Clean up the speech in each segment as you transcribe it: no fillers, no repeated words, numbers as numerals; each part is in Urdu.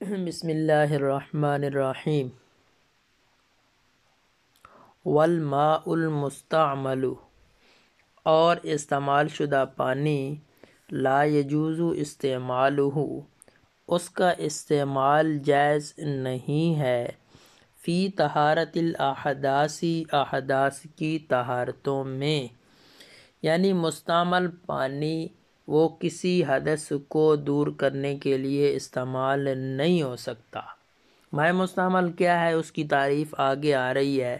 بسم اللہ الرحمن الرحیم۔ والماء المستعمل، اور استعمال شدہ پانی، لا یجوز استعمالہ، اس کا استعمال جائز نہیں ہے، فی طہارت الاحداث، احداث کی طہارتوں میں، یعنی مستعمل پانی وہ کسی حدث کو دور کرنے کے لیے استعمال نہیں ہو سکتا۔ مائع مستعمل کیا ہے، اس کی تعریف آگے آ رہی ہے۔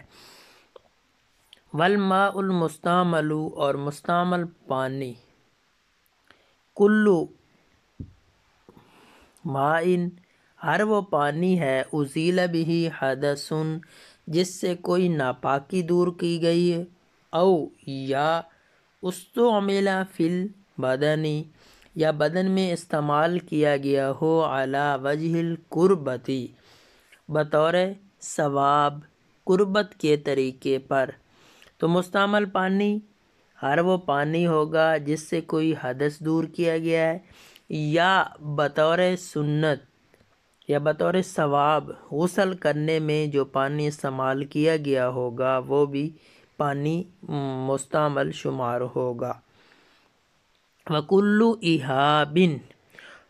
والماء المستعمل، اور مستعمل پانی، کلو مائن، ہر وہ پانی ہے، ازیل بہ حدث، جس سے کوئی ناپاکی دور کی گئی ہے، او یا استعمل فی البدن، یا بدن میں استعمال کیا گیا ہو، علی وجہ القربۃ، بطور ثواب، قربت کے طریقے پر۔ تو مستعمل پانی ہر وہ پانی ہوگا جس سے کوئی حدث دور کیا گیا ہے، یا بطور سنت یا بطور ثواب غسل کرنے میں جو پانی استعمال کیا گیا ہوگا وہ بھی پانی مستعمل شمار ہوگا۔ وَكُلُّ إِهَابٍ،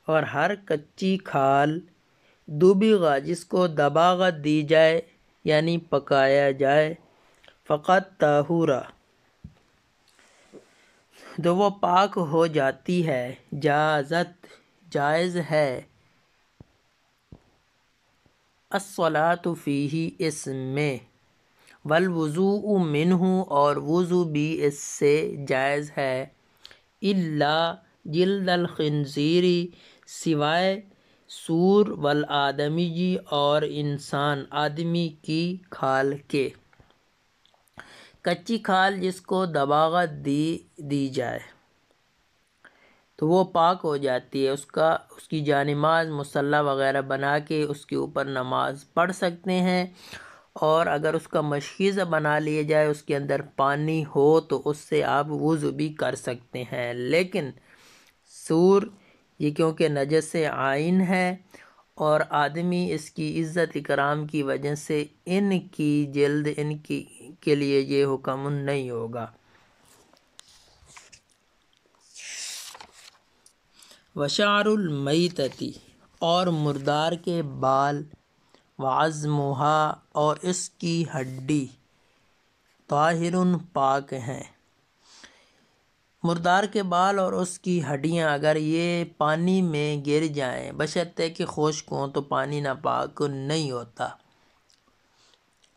اور ہر کچی کھال، دُبِغَ، جس کو دباغت دی جائے یعنی پکایا جائے، فقط طہورا، تو وہ پاک ہو جاتی ہے، جازت، جائز ہے، الصلاۃ فیہ، اس میں، والوضوء منہ، اور وضو بھی اس سے جائز ہے، الا جلد الخنزیر، سوائے سور، والآدمی، اور انسان آدمی کی کھال کے۔ کچی کھال جس کو دباغت دی جائے تو وہ پاک ہو جاتی ہے، اس کی جانماز مصلی وغیرہ بنا کے اس کے اوپر نماز پڑھ سکتے ہیں، اور اگر اس کا مشکیزہ بنا لیا جائے، اس کے اندر پانی ہو، تو اس سے آپ وضو بھی کر سکتے ہیں۔ لیکن سور یہ کیونکہ نجس عائن ہے، اور آدمی اس کی عزت اکرام کی وجہ سے ان کی جلد کے لیے یہ حکم نہیں ہوگا۔ وشعر المیتۃ، اور مردار کے بال، وعظمھا، اور اس کی ہڈی، طاہر، پاک ہیں۔ مردار کے بال اور اس کی ہڈیاں اگر یہ پانی میں گر جائیں، بشرطے کہ خشک ہوں، تو پانی ناپاک نہیں ہوتا۔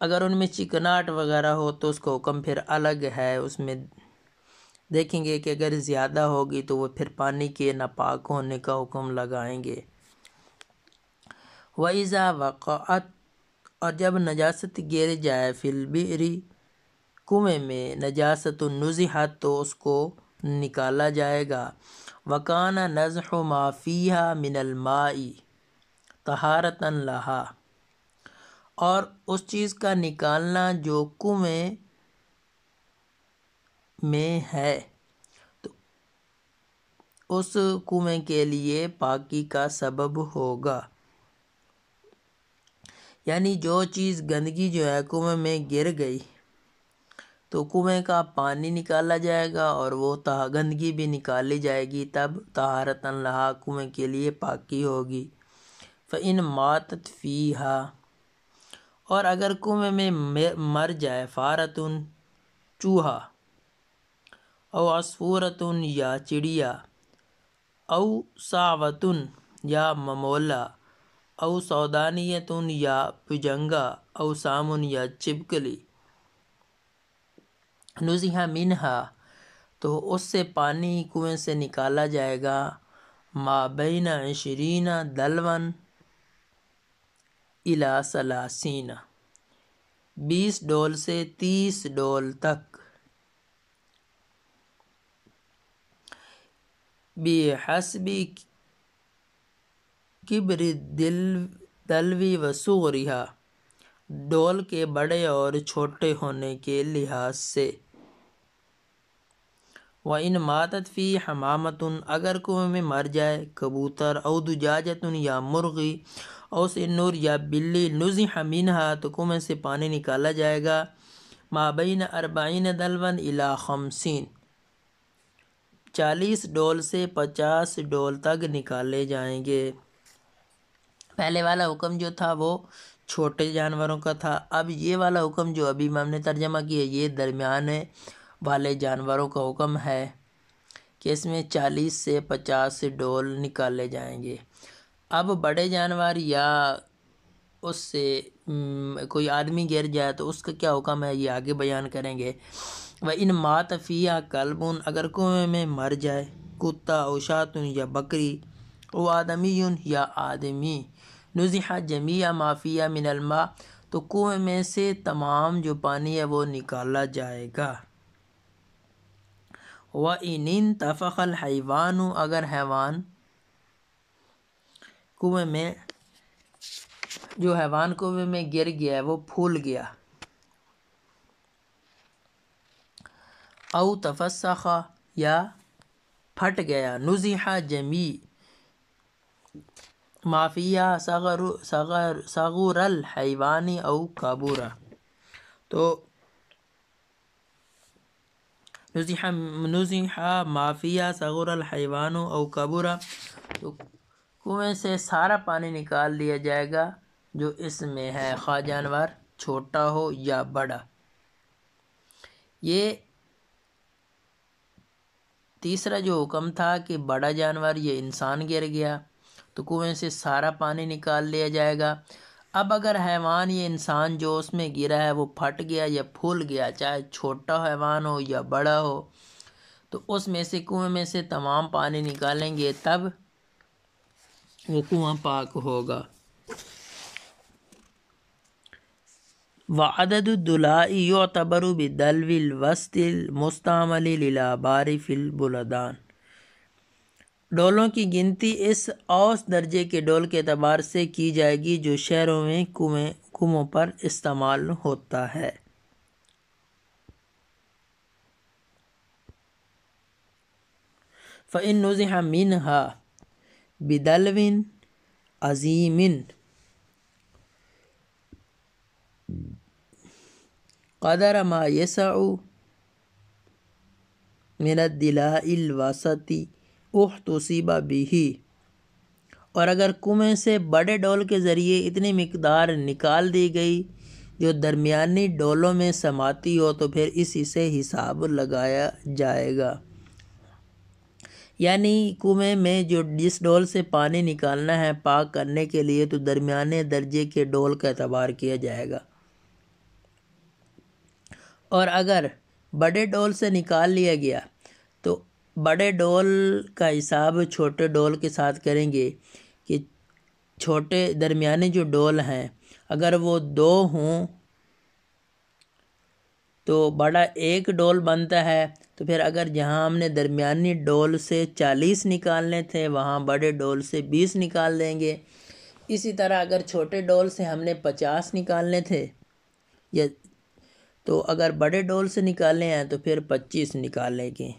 اگر ان میں چکناہٹ وغیرہ ہو تو اس کا حکم پھر الگ ہے، اس میں دیکھیں گے کہ اگر زیادہ ہوگی تو وہ پھر پانی کے ناپاک ہونے کا حکم لگائیں گے۔ وَإِذَا وَقَعَتْ، اور جب نجاست گر جائے، فی البئر، کنویں میں، نجاست نزحت، تو اس کو نکالا جائے گا۔ وَكَانَ نَزْحُ مَا فِيهَا مِنَ الْمَاءِ طَہَارَةً لَهَا، اور اس چیز کا نکالنا جو کنویں میں ہے تو اس کنویں کے لیے پاکی کا سبب ہوگا۔ یعنی جو چیز گندگی جو ہے کنویں میں گر گئی تو کنویں کا پانی نکالا جائے گا، اور وہ گندگی بھی نکالی جائے گی، تب طہارۃ لہا، کنویں کے لیے پاکی ہوگی۔ فإن ماتت فیہا، اور اگر کنویں میں مر جائے، فارۃ، چوہا، او عصفورۃ، یا چڑیا، او صعوۃ، یا ممولا، او سودانیۃ، یا پجنگا، او سام، یا چپکلی، نزح منہا، تو اس سے پانی کنویں سے نکالا جائے گا، ما بین 20 دلوا الی 30، 20 ڈول سے 30 ڈول تک، بحسب کبر الدلو وصغرہا، ڈول کے بڑے اور چھوٹے ہونے کے لحاظ سے۔ وَإِن ماتت فی حمامۃ، اگر کنویں میں مر جائے کبوتر، او دجاجۃ، یا مرغی، اوس النور یا بلی نزح منہا تو کنویں سے پانی نکالا جائے گا ما بین 40 دلون الی 50 40 ڈول سے 50 ڈول تک نکالے جائیں گے۔ پہلے والا حکم جو تھا وہ چھوٹے جانوروں کا تھا، اب یہ والا حکم جو ابھی ہم نے ترجمہ کیا یہ درمیانے والے جانوروں کا حکم ہے کہ اس میں 40 سے 50 ڈول نکالے جائیں گے۔ اب بڑے جانور یا اس سے کوئی آدمی گر جائے تو اس کا کیا حکم ہے یہ آگے بیان کریں گے۔ وَإِن مَاتَ فِيهَا كَلْبٌ اگر کنویں میں مر جائے کتا او شاتٌ یا بکری او آدمی یا آدمی نزح جمیع ما فیہا من الماء تو کنویں میں سے تمام جو پانی ہے وہ نکالا جائے گا۔ وَإِنِ انْتَفَخَ الْحَيْوَانُ اگر حیوان کنویں میں جو حیوان کنویں میں گر گیا ہے وہ پھول گیا، او تفسخ یا پھٹ گیا، نزح جمیع ما فیہا صغر الحیوان او کبورہ تو نزح ما فیہا صغر الحیوان او کبورہ تو کنویں سے سارا پانی نکال دیا جائے گا جو اس میں ہے، خواہ جانور چھوٹا ہو یا بڑا۔ یہ تیسرا جو حکم تھا کہ بڑا جانور یہ انسان گر گیا تو کنویں سے سارا پانی نکال لیا جائے گا۔ اب اگر حیوان یہ انسان جو اس میں گرا ہے وہ پھٹ گیا یا پھول گیا، چاہے چھوٹا حیوان ہو یا بڑا ہو، تو اس میں سے کنویں میں سے تمام پانی نکالیں گے تب وہ کنواں پاک ہوگا۔ وعدد الدلاء يعتبر بدلو الوسط المستعمل للآبار في البلدان ڈولوں کی گنتی اس اوسط درجے کے ڈول کے اعتبار سے کی جائے گی جو شہروں میں کنووں پر استعمال ہوتا ہے۔ فَإِن نُزِحَ مِنْهَا بِدَلْوٍ عَظِيمٍ قدر ما يسع من الدلاء الوسط احتسب به اور اگر کنویں سے بڑے ڈول کے ذریعے اتنی مقدار نکال دی گئی جو درمیانی ڈولوں میں سماتی ہو تو پھر اسی سے حساب لگایا جائے گا۔ یعنی کنویں میں جس ڈول سے پانی نکالنا ہے پاک کرنے کے لیے تو درمیانے درجے کے ڈول کا اعتبار کیا جائے گا، اور اگر بڑے ڈول سے نکال لیا گیا تو بڑے ڈول کا حساب چھوٹے ڈول کے ساتھ کریں گے کہ چھوٹے درمیانے جو ڈول ہیں اگر وہ 2 ہوں تو بڑا 1 ڈول بنتا ہے، تو پھر اگر جہاں ہم نے درمیانی ڈول سے 40 نکالنے تھے وہاں بڑے ڈول سے 20 نکال دیں گے۔ اسی طرح اگر چھوٹے ڈول سے ہم نے 50 نکالنے تھے تو اگر بڑے ڈول سے نکالنے ہیں تو پھر 25 نکالیں گے۔